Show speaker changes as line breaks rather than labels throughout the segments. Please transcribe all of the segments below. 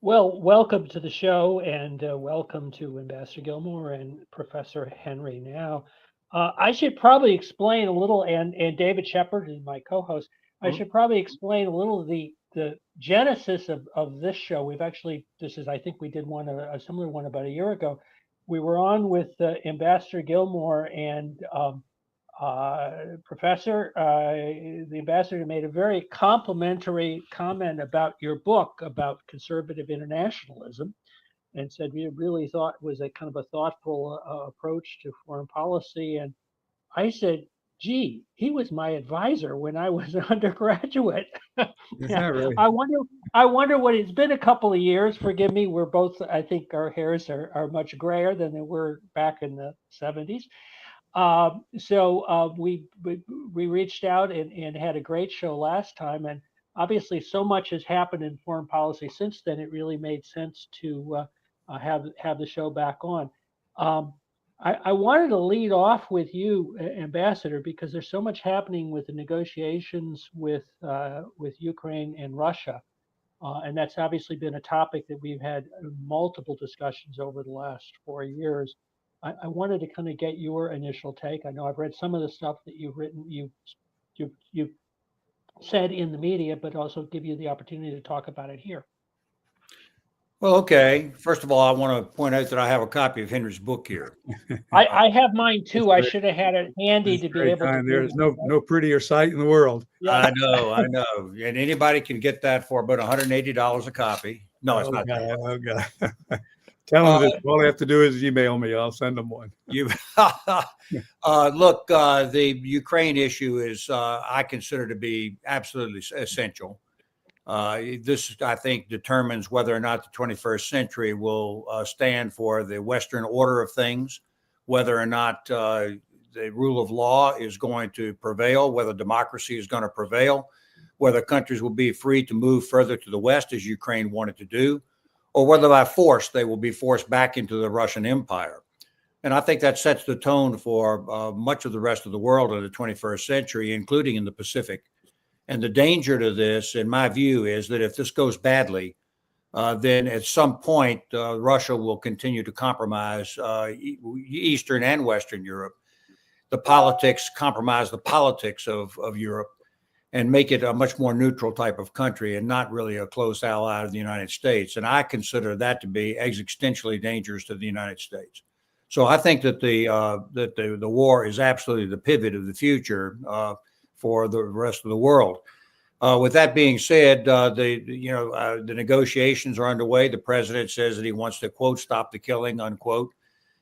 Well, welcome to the show, and welcome to Ambassador Gilmore and Professor Henry. Now, I should probably explain a little, and David Shepard is my co-host. I
Oh,
should probably explain a little the genesis of this show. We've actually this is I think we did one a similar one about a year ago. We were on with Ambassador Gilmore and Professor, the ambassador made a very complimentary comment about your book about conservative internationalism and said we really thought it was a kind of a thoughtful approach to foreign policy. And I said, gee, he was my advisor when I was an undergraduate.
is
Yeah,
that right?
I wonder. I wonder what it's been a couple of years. Forgive me. We're both. I think our hairs are much grayer than they were back in the '70s. We reached out and had a great show last time, and obviously so much has happened in foreign policy since then. It really made sense to have the show back on. Um, I wanted to lead off with you, Ambassador, because there's so much happening with the negotiations with Ukraine and Russia, and that's obviously been a topic that we've had multiple discussions over the last 4 years. I wanted to kind of get your initial take. I know I've read some of the stuff that you've written, you've said in the media, but also give you the opportunity to talk about it here.
Well, okay. First of all, I want to point out that I have a copy of Henry's book here.
I have mine
That's
too. I
very,
should have had it handy
that's
to be
very
able to
kind.
give
There's
you.
no prettier sight in the world.
Yeah.
I know. And anybody can get that for about $180 a copy. No, it's
Oh
not
God,
that.
oh God. Tell
Uh,
them that all they have to do is email me. I'll send them one.
you look, the Ukraine issue is, I consider to be absolutely essential. This, I think, determines whether or not the 21st century will stand for the Western order of things, whether or not the rule of law is going to prevail, whether democracy is going to prevail, whether countries will be free to move further to the West, as Ukraine wanted to do, or whether by force they will be forced back into the Russian Empire. And I think that sets the tone for much of the rest of the world in the 21st century, including in the Pacific. And the danger to this, in my view, is that if this goes badly, then at some point, Russia will continue to compromise Eastern and Western Europe, compromise the politics of Europe, and make it a much more neutral type of country and not really a close ally of the United States. And I consider that to be existentially dangerous to the United States. So I think that the war is absolutely the pivot of the future for the rest of the world. With that being said, the negotiations are underway. The president says that he wants to, quote, stop the killing, unquote,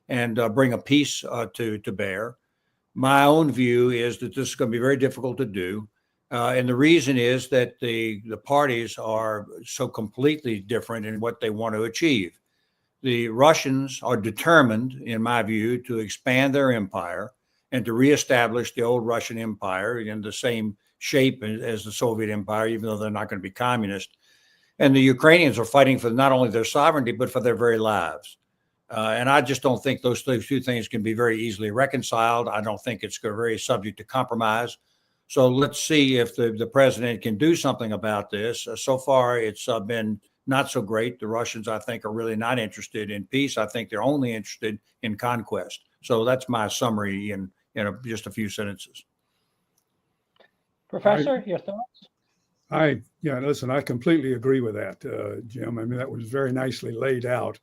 and bring a peace to bear. My own view is that this is going to be very difficult to do. And the reason is that the parties are so completely different in what they want to achieve. The Russians are determined, in my view, to expand their empire and to reestablish the old Russian Empire in the same shape as the Soviet Empire, even though they're not going to be communist. And the Ukrainians are fighting for not only their sovereignty, but for their very lives. And I just don't think those two things can be very easily reconciled. I don't think it's very subject to compromise. So let's see if the president can do something about this. So far, it's been not so great. The Russians, I think, are really not interested in peace. I think they're only interested in conquest. So that's my summary in just a few sentences.
Professor, your thoughts?
Listen, I completely agree with that, Jim. I mean, that was very nicely laid out.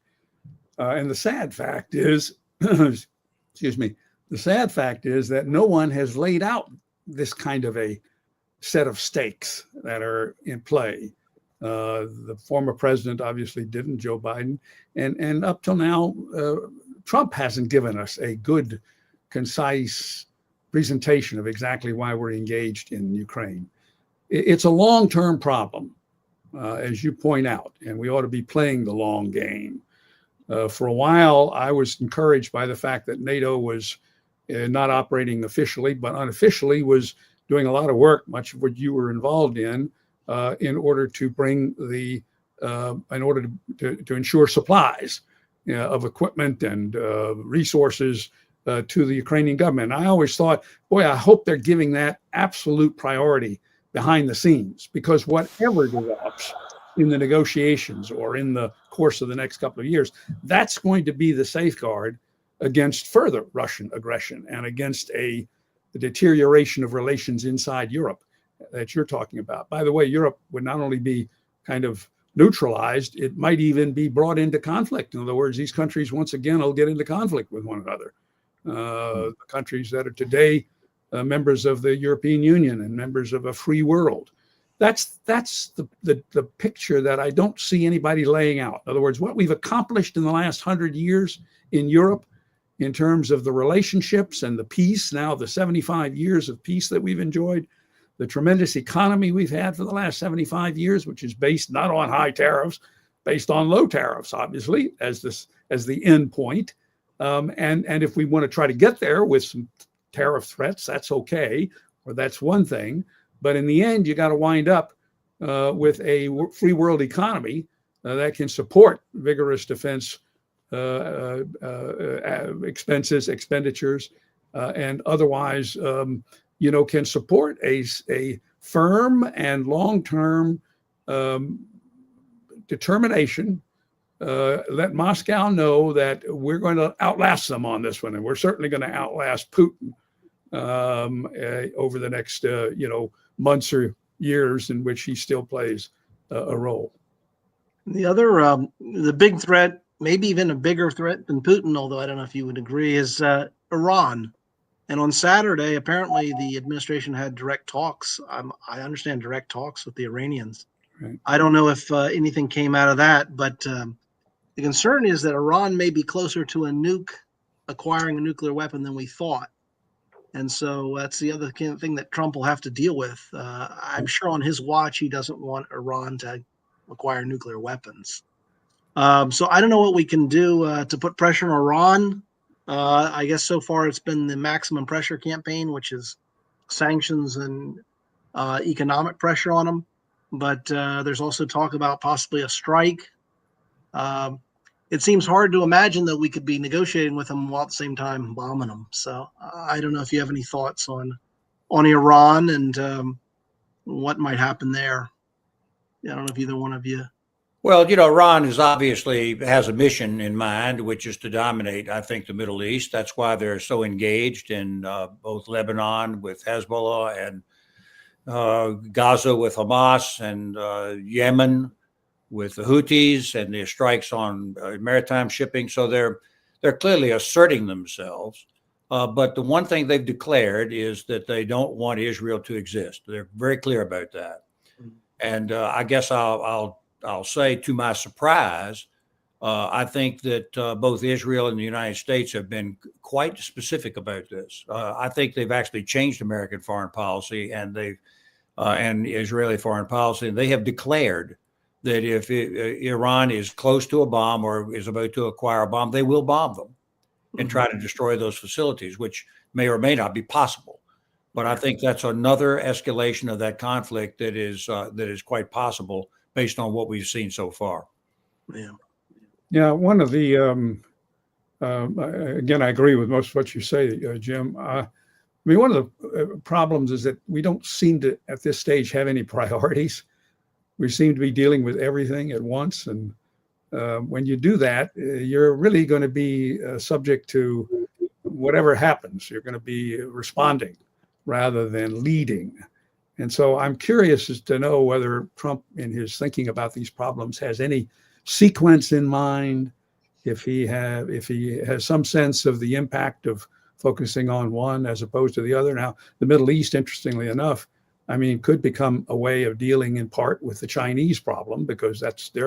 And the sad fact is, excuse me, the sad fact is that no one has laid out this kind of a set of stakes that are in play. The former president obviously didn't, Joe Biden, and up till now, Trump hasn't given us a good, concise presentation of exactly why we're engaged in Ukraine. It's a long-term problem, as you point out, and we ought to be playing the long game. For a while, I was encouraged by the fact that NATO was not operating officially, but unofficially was doing a lot of work, much of what you were involved in order to bring to ensure supplies of equipment and resources to the Ukrainian government. I always thought, boy, I hope they're giving that absolute priority behind the scenes, because whatever develops in the negotiations or in the course of the next couple of years. That's going to be the safeguard against further Russian aggression and against the deterioration of relations inside Europe that you're talking about. By the way, Europe would not only be kind of neutralized, it might even be brought into conflict. In other words, these countries once again will get into conflict with one another. The countries that are today members of the European Union and members of a free world. That's the picture that I don't see anybody laying out. In other words, what we've accomplished in the last 100 years in Europe in terms of the relationships and the peace, now the 75 years of peace that we've enjoyed, the tremendous economy we've had for the last 75 years, which is based not on high tariffs, based on low tariffs, obviously, as the end point. And if we want to try to get there with some tariff threats, that's okay, or that's one thing. But in the end, you got to wind up with a free world economy that can support vigorous defense expenditures, and otherwise, can support a firm and long-term determination. Let Moscow know that we're going to outlast them on this one, and we're certainly going to outlast Putin over the next months or years in which he still plays a role.
The other, the big threat, maybe even a bigger threat than Putin, although I don't know if you would agree, is Iran. And on Saturday, apparently the administration had direct talks. I understand direct talks with the Iranians.
Right.
I don't know if anything came out of that, but the concern is that Iran may be closer to acquiring a nuclear weapon than we thought. And so that's the other thing that Trump will have to deal with. I'm sure on his watch, he doesn't want Iran to acquire nuclear weapons. So I don't know what we can do to put pressure on Iran. I guess so far it's been the maximum pressure campaign, which is sanctions and economic pressure on them. But there's also talk about possibly a strike. It seems hard to imagine that we could be negotiating with them while at the same time bombing them. So I don't know if you have any thoughts on Iran and what might happen there. I don't know if either one of you.
Well, Iran has a mission in mind, which is to dominate, I think, the Middle East. That's why they're so engaged in both Lebanon with Hezbollah and Gaza with Hamas and Yemen with the Houthis and their strikes on maritime shipping. So they're clearly asserting themselves. But the one thing they've declared is that they don't want Israel to exist. They're very clear about that. And I guess I'll say, to my surprise, I think that both Israel and the United States have been quite specific about this. I think they've actually changed American foreign policy and Israeli foreign policy, and they have declared that if Iran is close to a bomb or is about to acquire a bomb, they will bomb them and try to destroy those facilities, which may or may not be possible. But I think that's another escalation of that conflict that is quite possible based on what we've seen so far.
Yeah. One of the again, I agree with most of what you say, Jim. One of the problems is that we don't seem to, at this stage, have any priorities. We seem to be dealing with everything at once, and when you do that, you're really going to be subject to whatever happens. You're going to be responding rather than leading. And so I'm curious as to know whether Trump, in his thinking about these problems, has any sequence in mind, if he has some sense of the impact of focusing on one as opposed to the other. Now, the Middle East, interestingly enough, could become a way of dealing in part with the Chinese problem, because they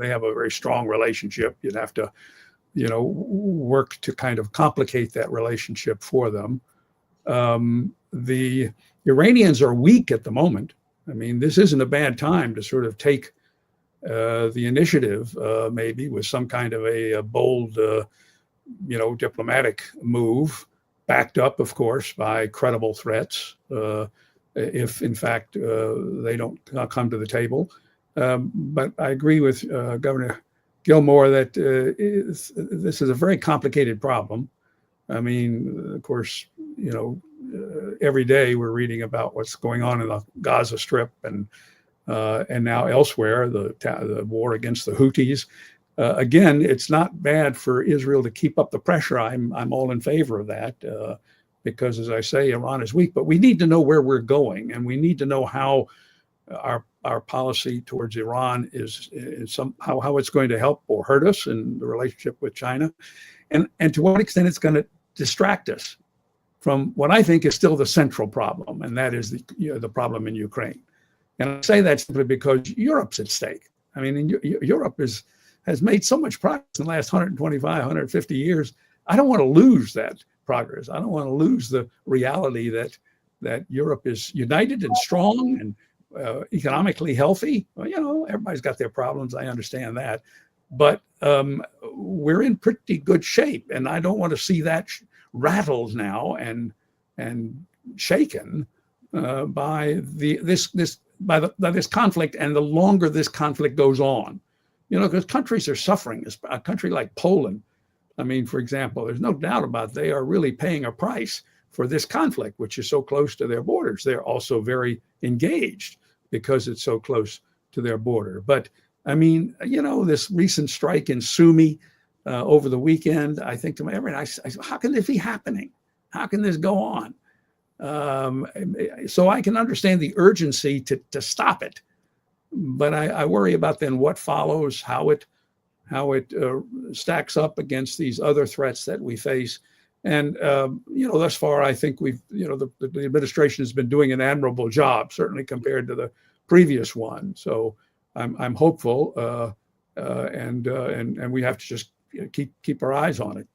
have a very strong relationship. You'd have to, work to kind of complicate that relationship for them. The Iranians are weak at the moment. This isn't a bad time to sort of take the initiative, maybe with some kind of a bold, diplomatic move, backed up, of course, by credible threats, if in fact they don't come to the table. But I agree with Governor Gilmore that this is a very complicated problem. Of course, every day we're reading about what's going on in the Gaza Strip and and now elsewhere, the war against the Houthis. Again, it's not bad for Israel to keep up the pressure. I'm all in favor of that because, as I say, Iran is weak. But we need to know where we're going, and we need to know how our policy towards Iran is somehow how it's going to help or hurt us in the relationship with China, and to what extent it's going to distract us from what I think is still the central problem, and that is the problem in Ukraine. And I say that simply because Europe's at stake. I mean, Europe has made so much progress in the last 125, 150 years. I don't want to lose that progress. I don't want to lose the reality that Europe is united and strong and economically healthy. Well, everybody's got their problems. I understand that. But we're in pretty good shape. And I don't want to see that rattled now and shaken by this conflict, and the longer this conflict goes on. Because countries are suffering. A country like Poland, I mean, for example, there's no doubt about it, they are really paying a price for this conflict, which is so close to their borders. They're also very engaged because it's so close to their border. But I mean, this recent strike in Sumy over the weekend, I think to myself, how can this be happening? How can this go on? So I can understand the urgency to stop it. But I worry about then what follows, how it stacks up against these other threats that we face. And, thus far, I think the administration has been doing an admirable job, certainly compared to the previous one. So I'm hopeful, and we have to just keep our eyes on it.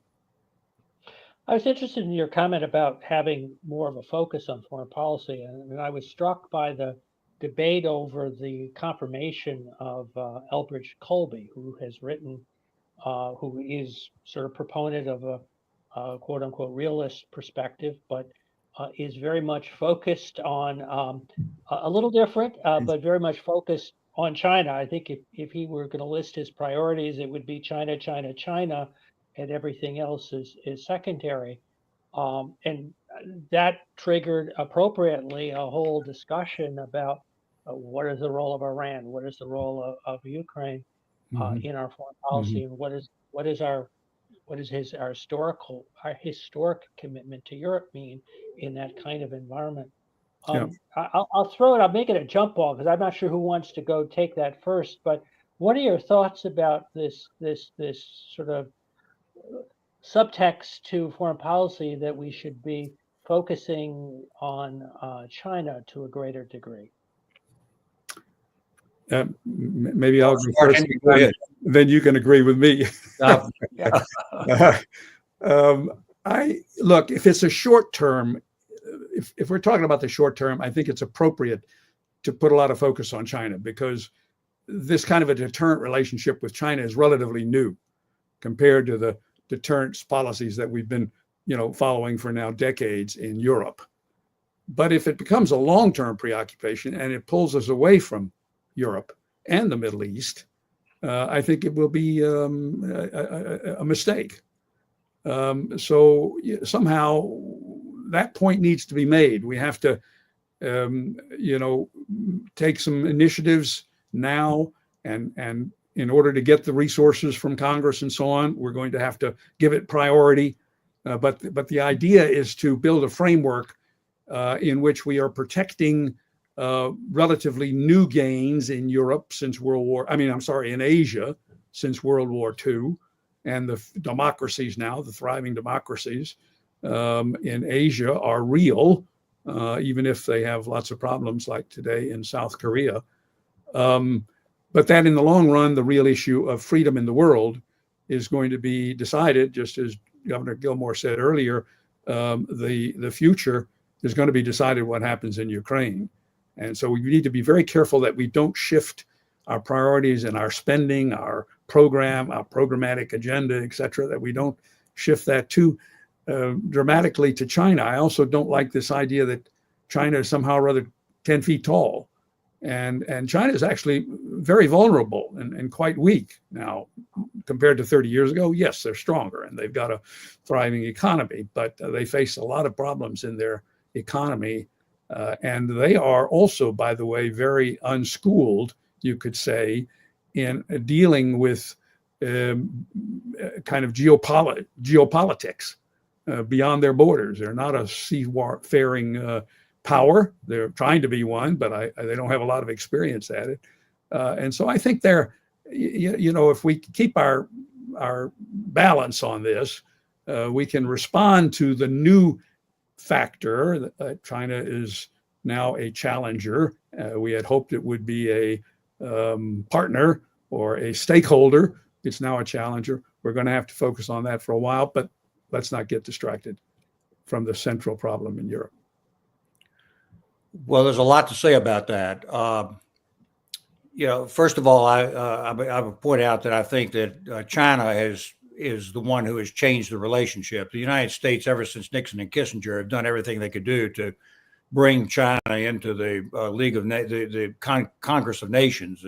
I was interested in your comment about having more of a focus on foreign policy, and I was struck by the debate over the confirmation of Elbridge Colby, who has written, who is sort of proponent of a quote unquote realist perspective, but is very much focused on a little different, but very much focused on China. I think if he were going to list his priorities, it would be China, China, China, and everything else is secondary. And that triggered appropriately a whole discussion about what is the role of Iran, what is the role of Ukraine in our foreign policy, and what is our historic commitment to Europe mean in that kind of environment. I'll make it a jump ball because I'm not sure who wants to go take that first. But what are your thoughts about this sort of subtext to foreign policy that we should be focusing on China to a greater degree?
Maybe I'll go first, then you can agree with me. Look, if it's a short term, if we're talking about the short term, I think it's appropriate to put a lot of focus on China because this kind of a deterrent relationship with China is relatively new compared to the deterrence policies that we've been, following for now decades in Europe. But if it becomes a long-term preoccupation and it pulls us away from Europe and the Middle East, I think it will be a mistake. So somehow that point needs to be made. We have to, take some initiatives now, and in order to get the resources from Congress and so on, we're going to have to give it priority. But the idea is to build a framework in which we are protecting relatively new gains in Europe since in Asia since World War II, and the democracies now, the thriving democracies in Asia are real, even if they have lots of problems like today in South Korea. But that in the long run, the real issue of freedom in the world is going to be decided, just as Governor Gilmore said earlier, the future is going to be decided what happens in Ukraine. And so we need to be very careful that we don't shift our priorities and our spending, our program, our programmatic agenda, et cetera, that we don't shift that too dramatically to China. I also don't like this idea that China is somehow rather 10 feet tall. And China is actually very vulnerable and quite weak now compared to 30 years ago. Yes, they're stronger and they've got a thriving economy, but they face a lot of problems in their economy And they are also, by the way, very unschooled, you could say, in dealing with kind of geopolitics beyond their borders. They're not a seafaring power. They're trying to be one, but they don't have a lot of experience at it. And so I think if we keep our balance on this, we can respond to the new factor that China is now a challenger. We had hoped it would be a partner or a stakeholder. It's now a challenger. We're going to have to focus on that for a while, but let's not get distracted from the central problem in Europe.
Well, there's a lot to say about that. First of all, I would point out that I think that China is the one who has changed the relationship. The United States, ever since Nixon and Kissinger, have done everything they could do to bring China into the Congress of Nations,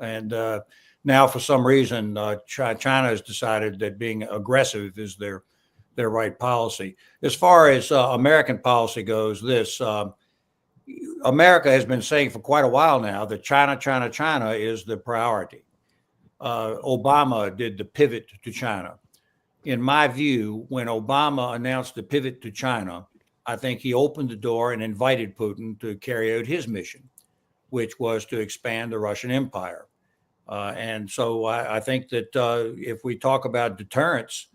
and now for some reason China has decided that being aggressive is their right policy. As far as American policy goes, America has been saying for quite a while now that China is the priority. Obama did the pivot to China. In my view, when Obama announced the pivot to China, I think he opened the door and invited Putin to carry out his mission, which was to expand the Russian Empire. And so I think that if we talk about deterrence,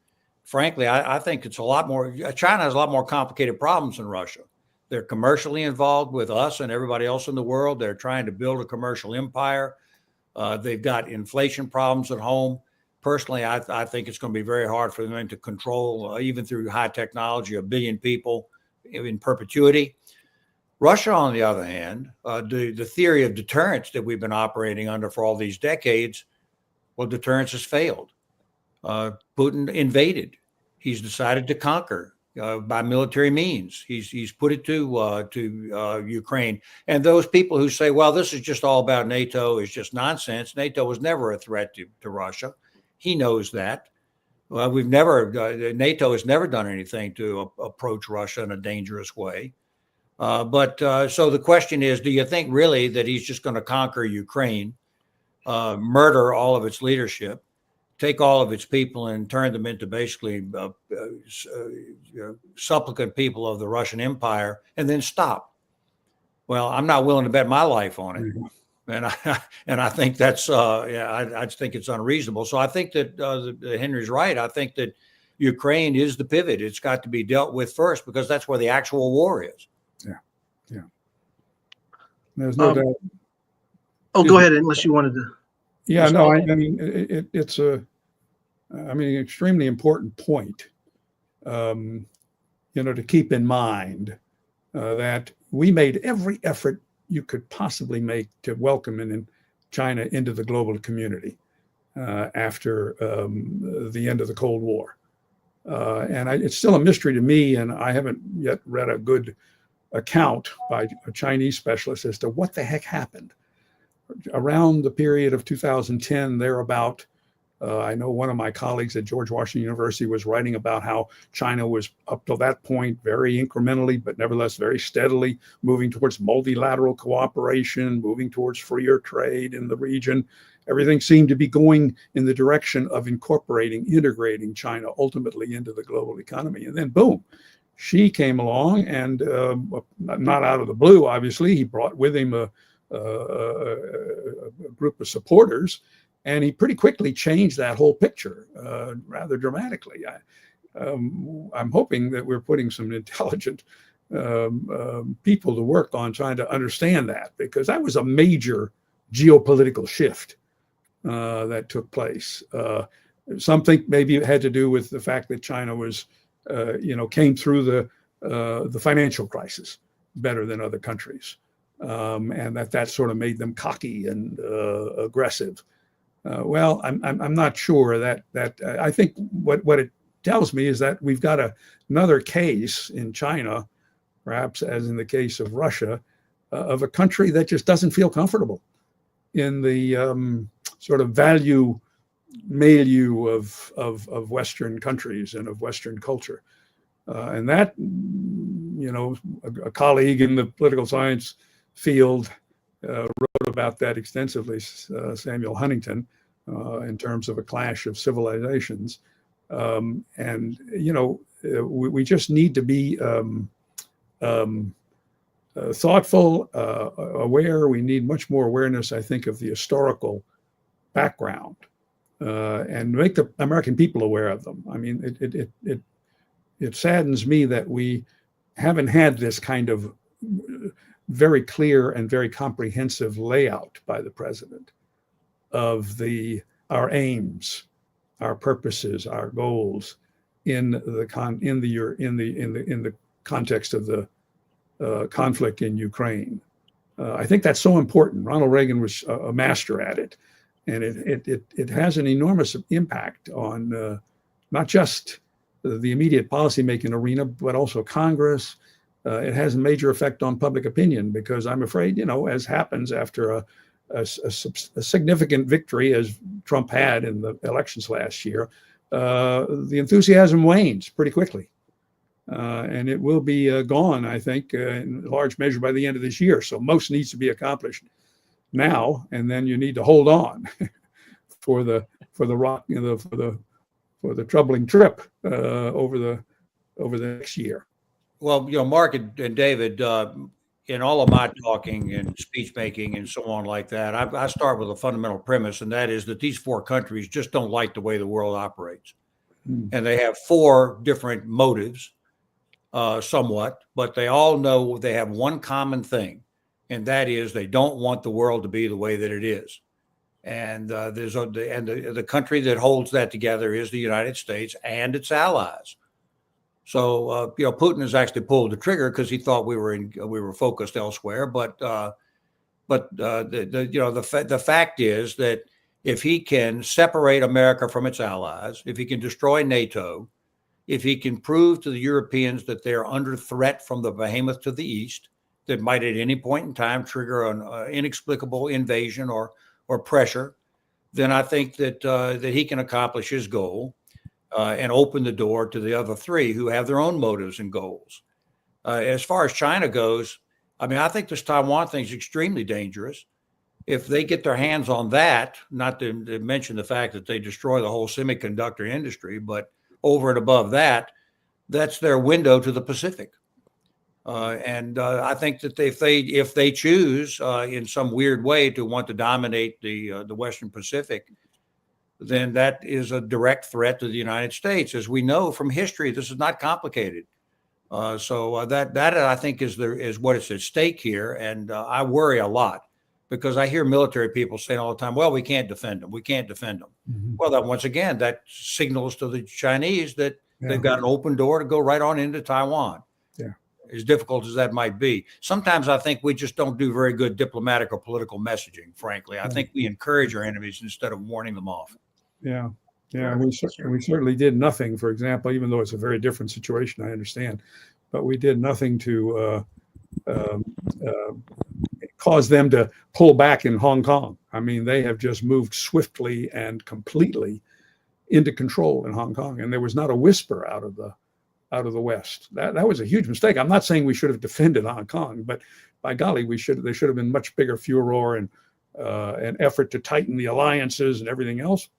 frankly, I think it's China has a lot more complicated problems than Russia. They're commercially involved with us and everybody else in the world. They're trying to build a commercial empire. They've got inflation problems at home. Personally, I think it's going to be very hard for them to control, even through high technology, 1 billion people in perpetuity. Russia, on the other hand, the theory of deterrence that we've been operating under for all these decades, well, deterrence has failed. Putin invaded. He's decided to conquer by military means. He's put it to Ukraine. And those people who say, well, this is just all about NATO is just nonsense. NATO was never a threat to Russia. He knows that. Well, NATO has never done anything to approach Russia in a dangerous way. So the question is, do you think really that he's just going to conquer Ukraine, murder all of its leadership, take all of its people and turn them into basically supplicant people of the Russian Empire and then stop? Well, I'm not willing to bet my life on it. Mm-hmm. And I think that's I think it's unreasonable. So I think that Henry's right. I think that Ukraine is the pivot. It's got to be dealt with first because that's where the actual war is.
Yeah. There's no doubt.
Oh, go ahead, unless you wanted to.
Yeah, no, I mean, it's an extremely important point, to keep in mind that we made every effort you could possibly make to welcome in China into the global community after the end of the Cold War. And it's still a mystery to me, and I haven't yet read a good account by a Chinese specialist as to what the heck happened. Around the period of 2010, thereabout, I know one of my colleagues at George Washington University was writing about how China was up to that point very incrementally, but nevertheless very steadily moving towards multilateral cooperation, moving towards freer trade in the region. Everything seemed to be going in the direction of integrating China ultimately into the global economy. And then boom, Xi came along and not out of the blue, obviously, he brought with him a group of supporters, and he pretty quickly changed that whole picture rather dramatically. I'm hoping that we're putting some intelligent people to work on trying to understand that, because that was a major geopolitical shift that took place. Some think maybe it had to do with the fact that China was, came through the financial crisis better than other countries. And that sort of made them cocky and aggressive. Well, I'm not sure that I think what it tells me is that we've got another case in China, perhaps as in the case of Russia, of a country that just doesn't feel comfortable in the sort of value milieu of Western countries and of Western culture. And that a colleague in the political science field wrote about that extensively, Samuel Huntington, in terms of a clash of civilizations. We just need to be thoughtful, aware. We need much more awareness, I think, of the historical background and make the American people aware of them. I mean, it saddens me that we haven't had this kind of very clear and very comprehensive layout by the president of our aims, our purposes, our goals in the context of the conflict in Ukraine. I think that's so important. Ronald Reagan was a master at it, and it has an enormous impact on not just the immediate policymaking arena, but also Congress. It has a major effect on public opinion because I'm afraid, as happens after a significant victory as Trump had in the elections last year, the enthusiasm wanes pretty quickly. And it will be gone, I think, in large measure by the end of this year. So most needs to be accomplished now, and then you need to hold on for the troubling trip over the next year.
Well, Mark and David, in all of my talking and speech making and so on like that, I start with a fundamental premise, and that is that these four countries just don't like the way the world operates. And they have four different motives, somewhat, but they all know they have one common thing, and that is they don't want the world to be the way that it is. And the country that holds that together is the United States and its allies. So Putin has actually pulled the trigger because he thought we were focused elsewhere. But the fact is that if he can separate America from its allies, if he can destroy NATO, if he can prove to the Europeans that they're under threat from the behemoth to the east, that might at any point in time trigger an inexplicable invasion or pressure, then I think that he can accomplish his goal. And open the door to the other three who have their own motives and goals. As far as China goes, I mean, I think this Taiwan thing is extremely dangerous. If they get their hands on that, not to mention the fact that they destroy the whole semiconductor industry, but over and above that, that's their window to the Pacific. And I think that if they choose in some weird way to want to dominate the Western Pacific, then that is a direct threat to the United States. As we know from history, this is not complicated. So that I think is what is at stake here. And I worry a lot because I hear military people saying all the time, well, we can't defend them. We can't defend them. Mm-hmm. Well, that once again, that signals to the Chinese that they've got an open door to go right on into Taiwan. Yeah. As difficult as that might be. Sometimes I think we just don't do very good diplomatic or political messaging, frankly. I think we encourage our enemies instead of warning them off.
Yeah. We certainly did nothing, for example, even though it's a very different situation, I understand, but we did nothing to cause them to pull back in Hong Kong. I mean, they have just moved swiftly and completely into control in Hong Kong, and there was not a whisper out of the West. That was a huge mistake. I'm not saying we should have defended Hong Kong, but by golly, there should have been much bigger furor and an effort to tighten the alliances and everything else.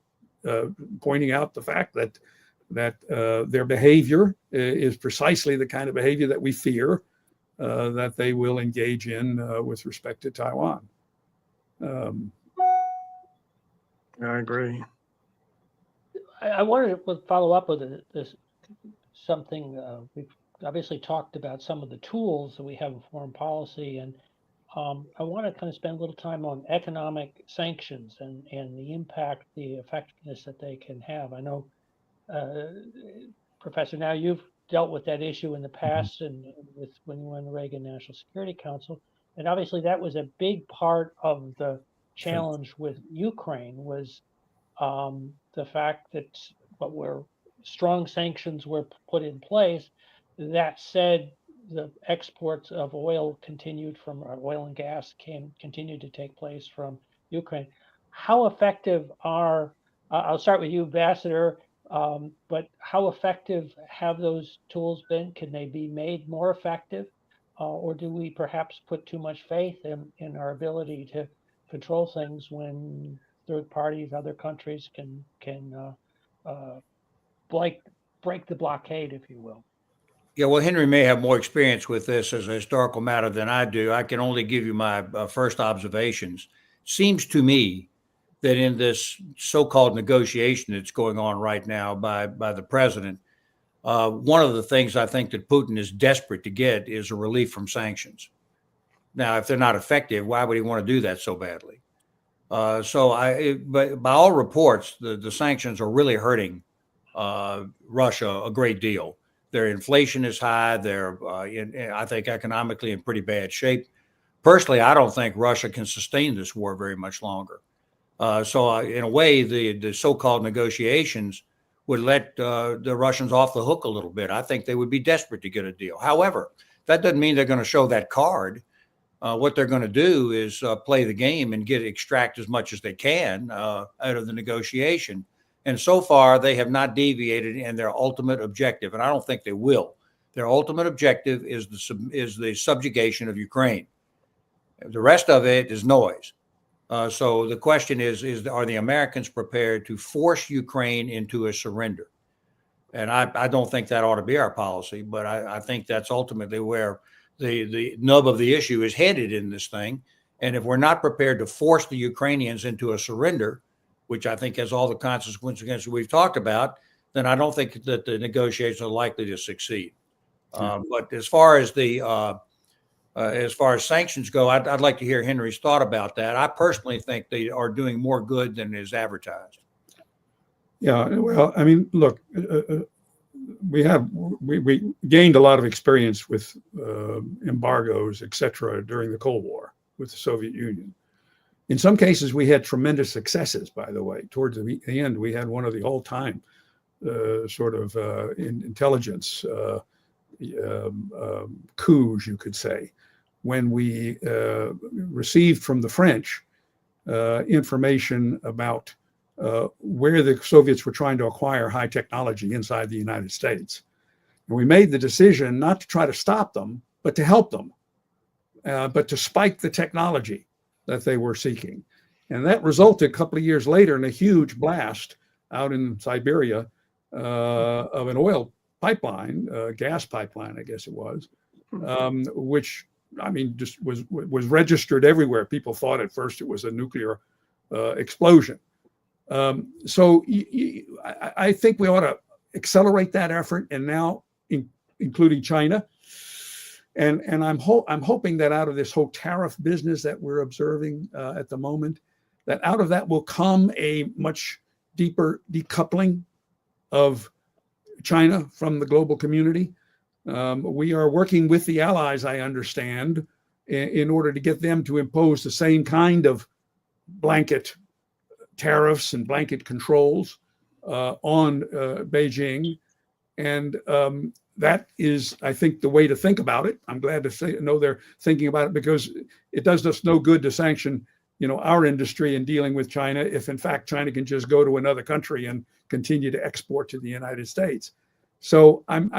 Pointing out the fact that their behavior is precisely the kind of behavior that we fear that they will engage in with respect to Taiwan.
I agree.
I wanted to follow up with this something we've obviously talked about some of the tools that we have in foreign policy, and I want to kind of spend a little time on economic sanctions and the impact, the effectiveness that they can have. I know, Professor, now you've dealt with that issue in the past and when you were in the Reagan National Security Council. And obviously that was a big part of the challenge with Ukraine was the fact that strong sanctions were put in place. That said, the exports of oil oil and gas continued to take place from Ukraine. How effective I'll start with you, Ambassador, But how effective have those tools been? Can they be made more effective? Or do we perhaps put too much faith in our ability to control things when third parties, other countries can break the blockade, if you will?
Yeah, well, Henry may have more experience with this as a historical matter than I do. I can only give you my first observations. Seems to me that in this so-called negotiation that's going on right now by the president, one of the things I think that Putin is desperate to get is a relief from sanctions. Now, if they're not effective, why would he want to do that so badly? But by all reports, the sanctions are really hurting Russia a great deal. Their inflation is high. They're, I think, economically in pretty bad shape. Personally, I don't think Russia can sustain this war very much longer. In a way, the so-called negotiations would let the Russians off the hook a little bit. I think they would be desperate to get a deal. However, that doesn't mean they're going to show that card. What they're going to do is play the game and extract as much as they can out of the negotiation. And so far, they have not deviated in their ultimate objective, and I don't think they will. Their ultimate objective is the subjugation of Ukraine. The rest of it is noise. So the question is are the Americans prepared to force Ukraine into a surrender? And I don't think that ought to be our policy, but I think that's ultimately where the nub of the issue is headed in this thing. And if we're not prepared to force the Ukrainians into a surrender, which I think has all the consequences we've talked about, then I don't think that the negotiations are likely to succeed. But as far as sanctions go, I'd like to hear Henry's thought about that. I personally think they are doing more good than is advertised.
Yeah, well, I mean, look, we gained a lot of experience with embargoes, et cetera, during the Cold War with the Soviet Union. In some cases, we had tremendous successes, by the way. Towards the end, we had one of the all-time intelligence coups, you could say, when we received from the French information about where the Soviets were trying to acquire high technology inside the United States. And we made the decision not to try to stop them, but to help them, but to spike the technology that they were seeking. And that resulted a couple of years later in a huge blast out in Siberia of an oil pipeline, gas pipeline, I guess it was, which, I mean, just was registered everywhere. People thought at first it was a nuclear explosion. So I think we ought to accelerate that effort, and now including China. And I'm hoping that out of this whole tariff business that we're observing at the moment, that out of that will come a much deeper decoupling of China from the global community. We are working with the allies, I understand, in order to get them to impose the same kind of blanket tariffs and blanket controls on Beijing. And that is, I think, the way to think about it. I'm glad to know they're thinking about it, because it does us no good to sanction, our industry in dealing with China if, in fact, China can just go to another country and continue to export to the United States. So if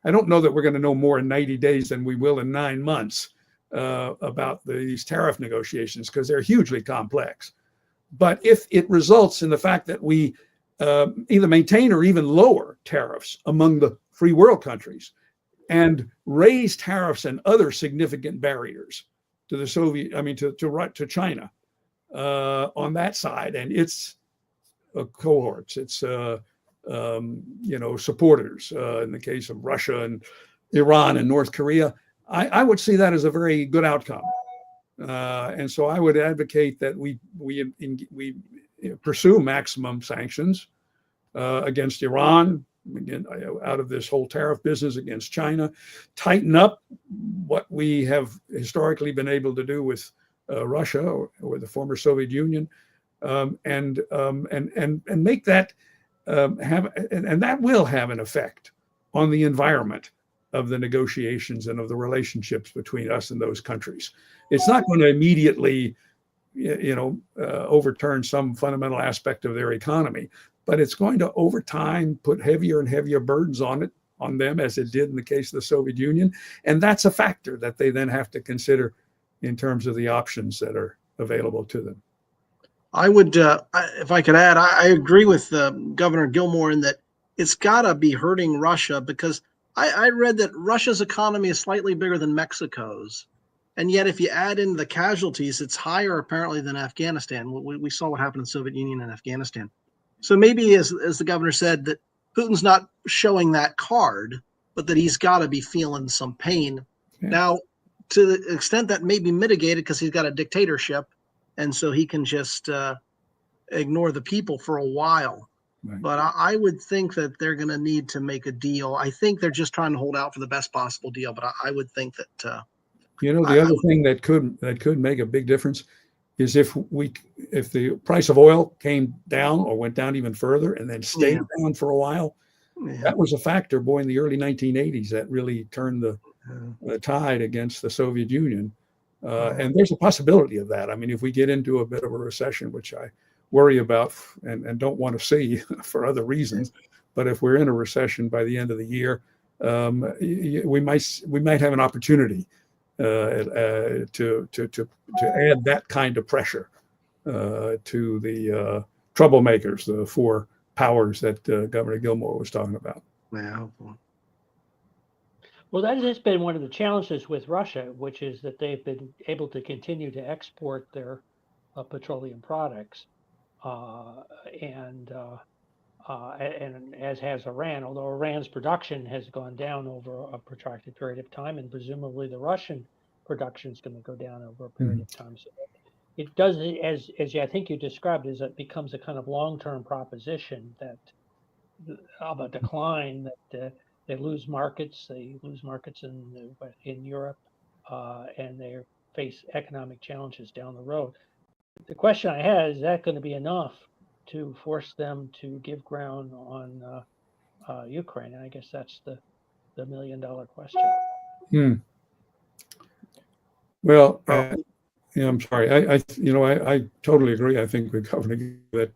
I don't know that we're going to know more in 90 days than we will in 9 months about these tariff negotiations, because they're hugely complex. But if it results in the fact that we either maintain or even lower tariffs among the free world countries and raise tariffs and other significant barriers to the to China on that side and its cohorts, its supporters, in the case of Russia and Iran and North Korea, I would see that as a very good outcome. And so I would advocate that we pursue maximum sanctions against Iran, again, out of this whole tariff business, against China, tighten up what we have historically been able to do with Russia or the former Soviet Union, and make that and that will have an effect on the environment of the negotiations and of the relationships between us and those countries. It's not going to immediately overturn some fundamental aspect of their economy, but it's going to over time put heavier and heavier burdens on them, as it did in the case of the Soviet Union. And that's a factor that they then have to consider in terms of the options that are available to them.
I would, if I could add, I agree with Governor Gilmore in that it's got to be hurting Russia, because I read that Russia's economy is slightly bigger than Mexico's. And yet, if you add in the casualties, it's higher apparently than Afghanistan. We saw what happened in the Soviet Union and Afghanistan. So maybe, as the governor said, that Putin's not showing that card, but that he's got to be feeling some pain.
Yeah.
Now, to the extent that may be mitigated because he's got a dictatorship, and so he can just ignore the people for a while.
Right.
But I would think that they're going to need to make a deal. I think they're just trying to hold out for the best possible deal. But I would think that
the other thing that could make a big difference is if the price of oil came down or went down even further and then stayed down for a while.
Yeah.
That was a factor, boy, in the early 1980s that really turned the tide against the Soviet Union. And there's a possibility of that. I mean, if we get into a bit of a recession, which I worry about and don't want to see for other reasons, but if we're in a recession by the end of the year, we might have an opportunity to add that kind of pressure to the troublemakers, the four powers that Governor Gilmore was talking about.
Yeah.
Well, that has been one of the challenges with Russia, which is that they've been able to continue to export their petroleum products, and as has Iran, although Iran's production has gone down over a protracted period of time, and presumably the Russian production is going to go down over a period of time. So it does, as I think you described, is it becomes a kind of long-term proposition that of a decline, that they lose markets. They lose markets in Europe, and they face economic challenges down the road. The question I had is that going to be enough to force them to give ground on Ukraine? And I guess that's the $1 million question.
Well, I'm sorry. I totally agree. I think we covered that.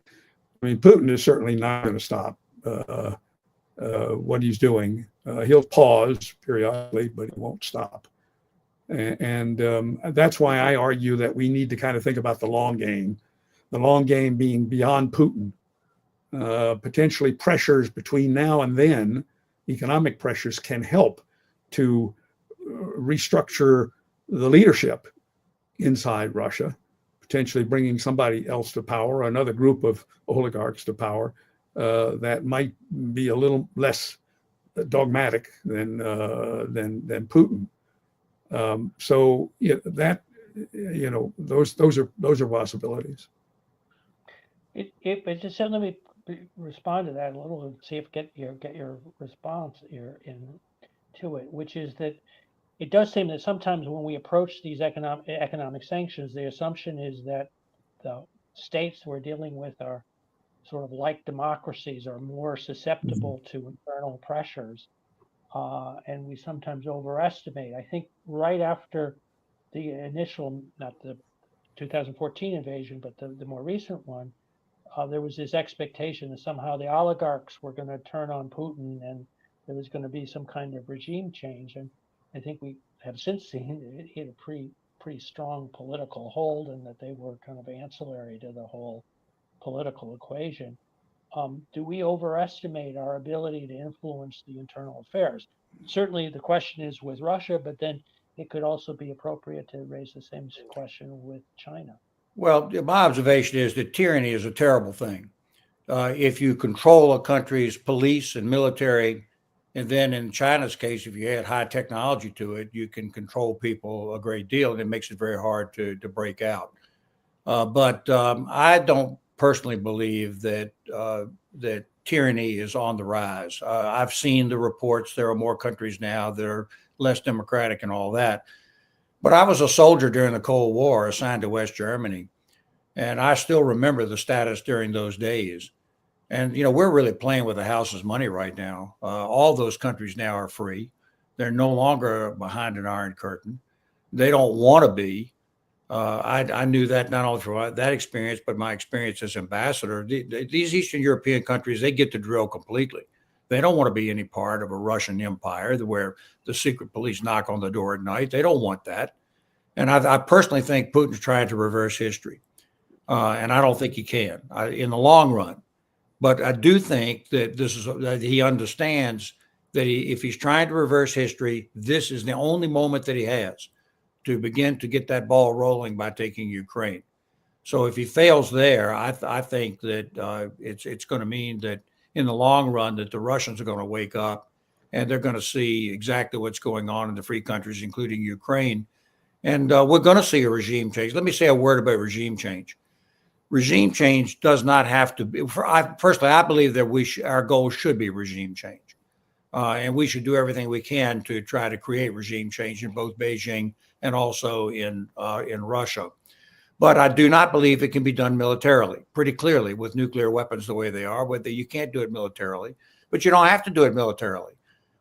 I mean, Putin is certainly not going to stop what he's doing. He'll pause periodically, but he won't stop. And that's why I argue that we need to kind of think about the long game being beyond Putin. Potentially pressures between now and then, economic pressures can help to restructure the leadership inside Russia, potentially bringing somebody else to power, another group of oligarchs to power that might be a little less dogmatic than Putin. Those are possibilities.
But just let me respond to that a little and see if get your response here to it, which is that it does seem that sometimes when we approach these economic sanctions, the assumption is that the states we're dealing with are sort of like democracies, are more susceptible to internal pressures, and we sometimes overestimate. I think right after the initial, not the 2014 invasion, but the more recent one, there was this expectation that somehow the oligarchs were going to turn on Putin and there was going to be some kind of regime change. And I think we have since seen it hit a pretty strong political hold, and that they were kind of ancillary to the whole political equation. Do we overestimate our ability to influence the internal affairs? Certainly the question is with Russia, but then it could also be appropriate to raise the same question with China.
Well, my observation is that tyranny is a terrible thing. If you control a country's police and military, and then in China's case, if you add high technology to it, you can control people a great deal, and it makes it very hard to break out. But I don't personally believe that tyranny is on the rise. I've seen the reports. There are more countries now that are less democratic and all that. But I was a soldier during the Cold War assigned to West Germany, and I still remember the status during those days. And, we're really playing with the house's money right now. All those countries now are free. They're no longer behind an iron curtain. They don't want to be. I knew that not only from that experience, but my experience as ambassador. These Eastern European countries, they get the drill completely. They don't want to be any part of a Russian empire where the secret police knock on the door at night. They don't want that. And I personally think Putin's trying to reverse history. And I don't think he can in the long run. But I do think that that he understands that if he's trying to reverse history, this is the only moment that he has to begin to get that ball rolling by taking Ukraine. So if he fails there, I think that it's going to mean that in the long run that the Russians are going to wake up and they're going to see exactly what's going on in the free countries, including Ukraine. And we're going to see a regime change. Let me say a word about regime change. Regime change does not have to be. Personally, I believe that our goal should be regime change, and we should do everything we can to try to create regime change in both Beijing and also in Russia. But I do not believe it can be done militarily. Pretty clearly, with nuclear weapons the way they are, whether you can't do it militarily, but you don't have to do it militarily.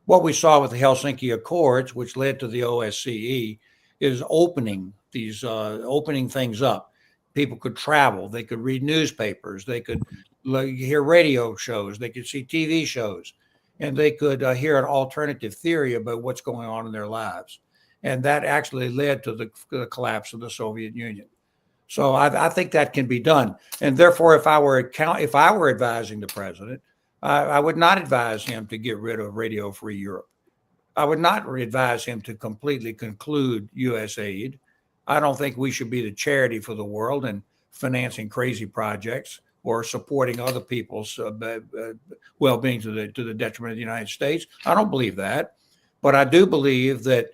What we saw with the Helsinki Accords, which led to the OSCE, is opening things up. People could travel, they could read newspapers, they could hear radio shows, they could see TV shows, and they could hear an alternative theory about what's going on in their lives. And that actually led to the collapse of the Soviet Union. So I think that can be done. And therefore, if I were advising the president, I would not advise him to get rid of Radio Free Europe. I would not advise him to completely conclude U.S. aid. I don't think we should be the charity for the world and financing crazy projects or supporting other people's well-being to the detriment of the United States. I don't believe that. But I do believe that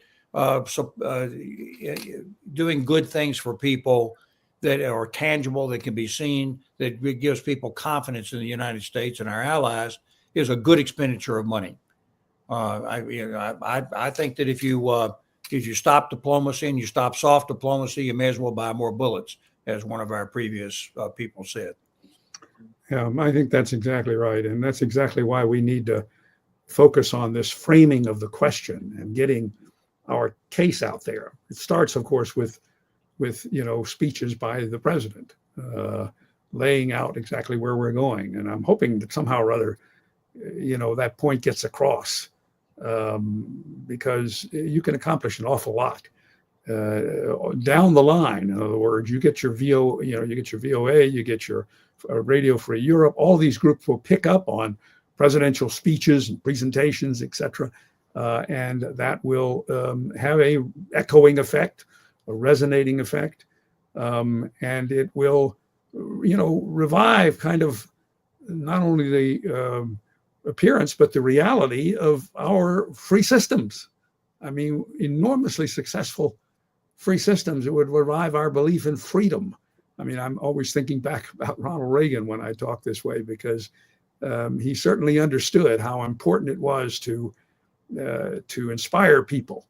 doing good things for people that are tangible, that can be seen, that gives people confidence in the United States and our allies is a good expenditure of money. I think that if you stop diplomacy and you stop soft diplomacy, you may as well buy more bullets, as one of our previous people said.
Yeah, I think that's exactly right. And that's exactly why we need to focus on this framing of the question and getting our case out there. It starts, of course, with speeches by the president, laying out exactly where we're going. And I'm hoping that somehow or other, that point gets across, because you can accomplish an awful lot down the line. In other words, you get your VOA, you get your Radio Free Europe. All these groups will pick up on presidential speeches and presentations, etc., and that will have a echoing effect, a resonating effect, and it will, revive kind of not only the appearance but the reality of our free systems. I mean, enormously successful free systems. It would revive our belief in freedom. I mean, I'm always thinking back about Ronald Reagan when I talk this way, because he certainly understood how important it was to inspire people,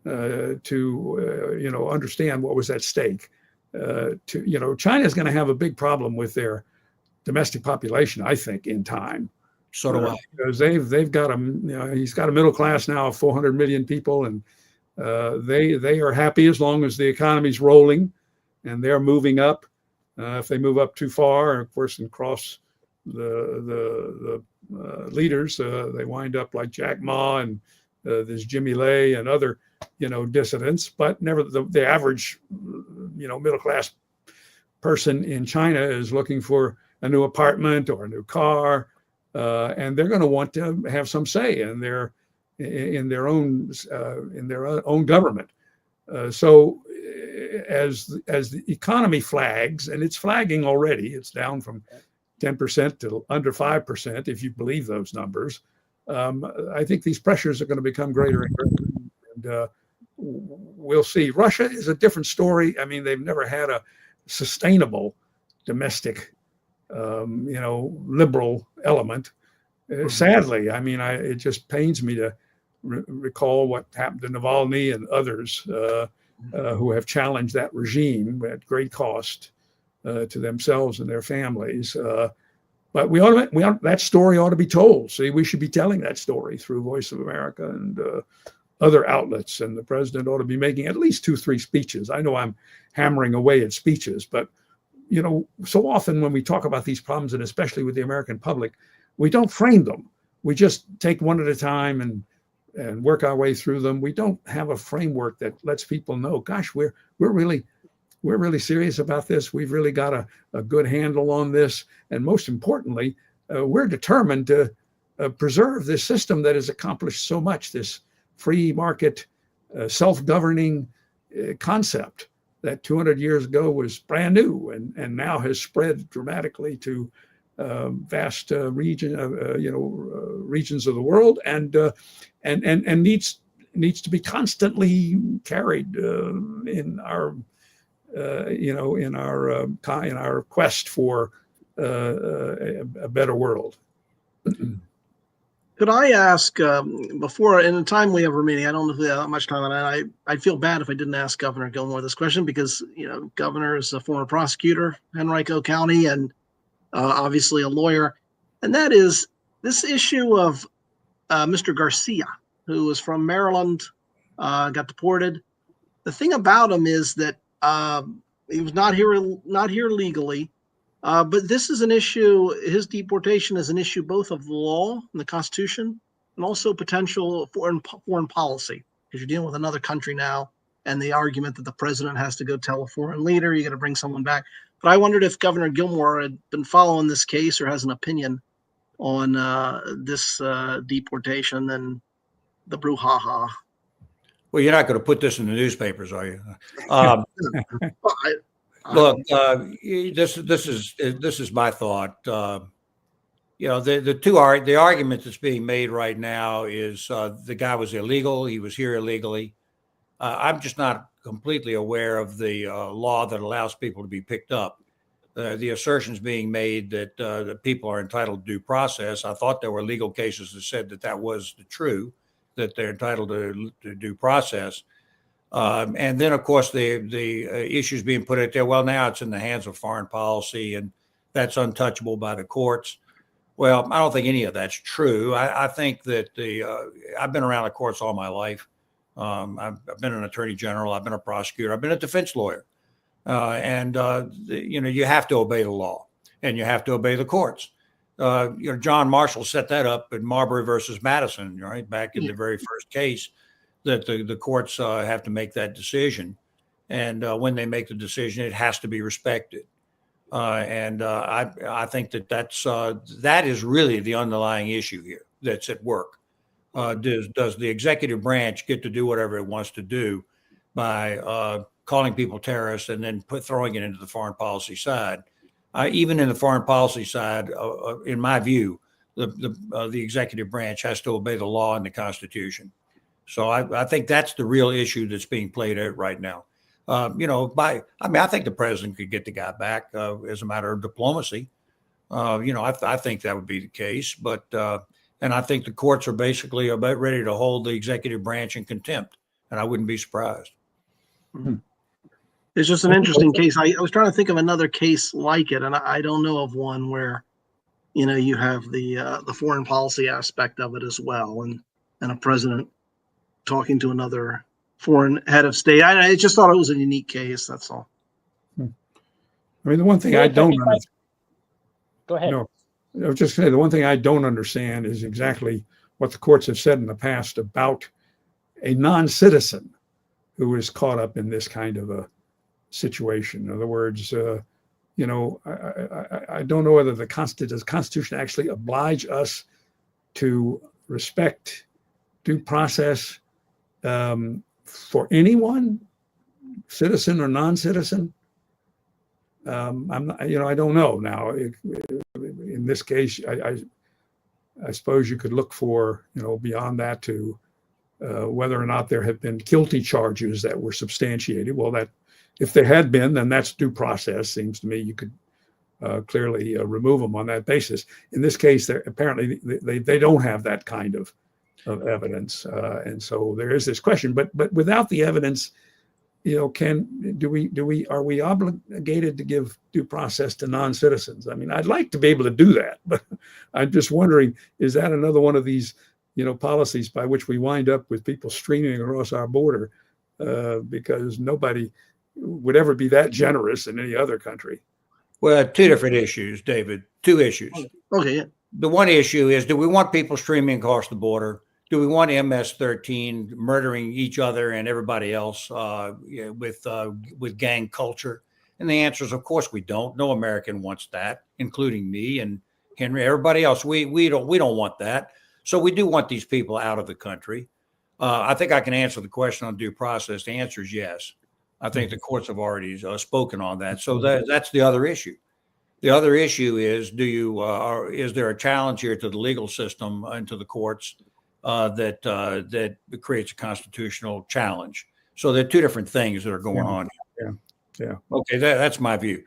to understand what was at stake. China is going to have a big problem with their domestic population, I think, in time.
So do I.
Because they've got he's got a middle class now of 400 million people, and they are happy as long as the economy's rolling and they're moving up. If they move up too far, of course, and cross the leaders, they wind up like Jack Ma and there's Jimmy Lai and other dissidents. But never the average middle class person in China is looking for a new apartment or a new car, and they're going to want to have some say in their own government. So as the economy flags, and it's flagging already, it's down from 10% to under 5%, if you believe those numbers. I think these pressures are going to become greater and greater, and we'll see. Russia is a different story. I mean, they've never had a sustainable domestic, liberal element. Sadly, I mean, it just pains me to recall what happened to Navalny and others who have challenged that regime at great cost to themselves and their families. But that story ought to be told. See, we should be telling that story through Voice of America and other outlets, and the president ought to be making at least 2-3 speeches. I know I'm hammering away at speeches, but so often when we talk about these problems, and especially with the American public, we don't frame them. We just take one at a time and work our way through them. We don't have a framework that lets people know, gosh, we're really serious about this. We've really got a good handle on this. And most importantly, we're determined to preserve this system that has accomplished so much, this free market, self-governing concept that 200 years ago was brand new and now has spread dramatically to vast regions of the world and needs to be constantly carried in our quest for a better world.
Could I ask before, in the time we have remaining, I don't know if we have that much time, and I'd feel bad if I didn't ask Governor Gilmore this question because, Governor is a former prosecutor in Henrico County and obviously a lawyer. And that is this issue of Mr. Garcia, who was from Maryland, got deported. The thing about him is that he was not here legally. But this is an issue, his deportation is an issue both of the law and the Constitution and also potential foreign policy, because you're dealing with another country now and the argument that the president has to go tell a foreign leader, you got to bring someone back. But I wondered if Governor Gilmore had been following this case or has an opinion on this deportation and the brouhaha.
Well, you're not going to put this in the newspapers, are you? Look, this is my thought. The argument that's being made right now is the guy was illegal. He was here illegally. I'm just not completely aware of the law that allows people to be picked up. The assertions being made that that people are entitled to due process. I thought there were legal cases that said that was true, that they're entitled to due process. And then, of course, the issues being put out there. Well, now it's in the hands of foreign policy, and that's untouchable by the courts. Well, I don't think any of that's true. I think that I've been around the courts all my life. I've been an attorney general. I've been a prosecutor. I've been a defense lawyer. You have to obey the law, and you have to obey the courts. John Marshall set that up in Marbury versus Madison, right, back in the very first case. That the courts have to make that decision, and when they make the decision, it has to be respected. I think that is really the underlying issue here that's at work. Does the executive branch get to do whatever it wants to do by calling people terrorists and then throwing it into the foreign policy side? Even in the foreign policy side, in my view, the executive branch has to obey the law and the Constitution. So I think that's the real issue that's being played out right now. I think the president could get the guy back as a matter of diplomacy. I think that would be the case. But and I think the courts are basically about ready to hold the executive branch in contempt, and I wouldn't be surprised.
It's just an interesting case. I was trying to think of another case like it, and I don't know of one where, you have the foreign policy aspect of it as well, and a president talking to another foreign head of state. I just thought it was a unique case. That's all.
I mean, the one thing I don't understand.
Go ahead.
No, I was just saying the one thing I don't understand is exactly what the courts have said in the past about a non-citizen who is caught up in this kind of a situation. In other words, I don't know whether does the Constitution actually oblige us to respect due process for anyone, citizen or non-citizen. I'm not, I don't know now. In this case, I suppose you could look for, beyond that to whether or not there have been guilty charges that were substantiated. Well, that if there had been, then that's due process. Seems to me you could clearly remove them on that basis. In this case, apparently they don't have that kind of evidence, and so there is this question. But without the evidence, are we obligated to give due process to non-citizens? I mean, I'd like to be able to do that, but I'm just wondering, is that another one of these, policies by which we wind up with people streaming across our border because nobody would ever be that generous in any other country.
Well, two different issues, David. Two issues.
Okay, yeah.
The one issue is, do we want people streaming across the border? Do we want MS-13 murdering each other and everybody else with gang culture? And the answer is, of course, we don't. No American wants that, including me and Henry. Everybody else, we don't want that. So we do want these people out of the country. I think I can answer the question on due process. The answer is yes. I think the courts have already spoken on that. So that's the other issue. The other issue is, is there a challenge here to the legal system and to the courts that creates a constitutional challenge? So there are two different things that are going on.
Yeah.
Okay, that's my view.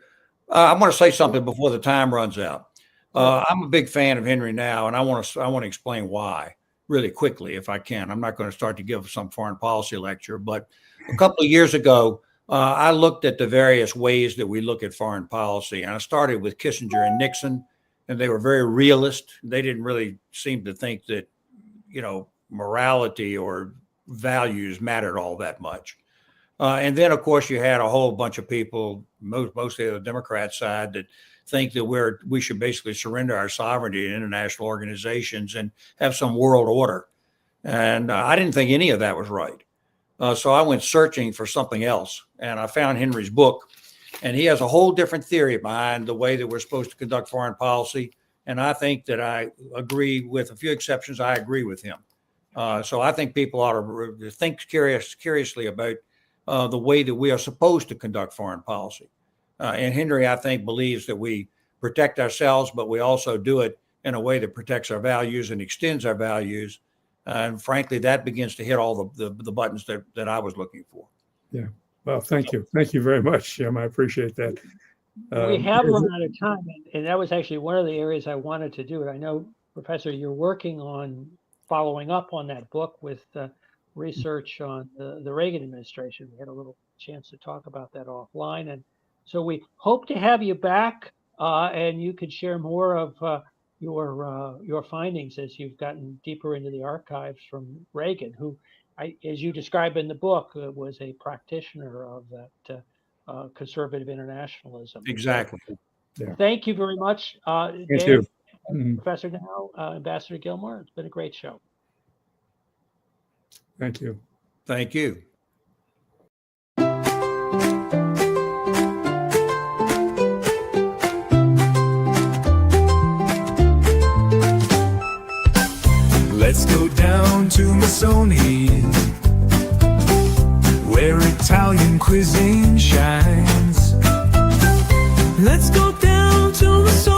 I want to say something before the time runs out. I'm a big fan of Henry now, and I want to explain why really quickly if I can. I'm not going to start to give some foreign policy lecture, but a couple of years ago, I looked at the various ways that we look at foreign policy, and I started with Kissinger and Nixon, and they were very realist. They didn't really seem to think that, morality or values mattered all that much. And then, of course, you had a whole bunch of people, mostly on the Democrat side, that think that we should basically surrender our sovereignty to international organizations and have some world order. And I didn't think any of that was right. So I went searching for something else, and I found Henry's book, and he has a whole different theory behind the way that we're supposed to conduct foreign policy. And I think that I agree, with a few exceptions, I agree with him. So I think people ought to think curiously about the way that we are supposed to conduct foreign policy. And Henry, I think, believes that we protect ourselves, but we also do it in a way that protects our values and extends our values. And frankly, that begins to hit all the buttons that I was looking for.
Yeah. Well, thank you. Thank you very much, Jim. I appreciate that.
We have run out of time, and that was actually one of the areas I wanted to do it. I know, Professor, you're working on following up on that book with research on the Reagan administration. We had a little chance to talk about that offline, and so we hope to have you back, and you could share more of your findings as you've gotten deeper into the archives from Reagan, who, as you describe in the book, was a practitioner of that conservative internationalism.
Exactly.
Yeah.
Thank you very much,
Thank
Dave,
you.
Professor Now, Ambassador Gilmore. It's been a great show.
Thank you.
Thank you.
Let's go down to Missoni, where Italian cuisine shines. Let's go down to Missoni.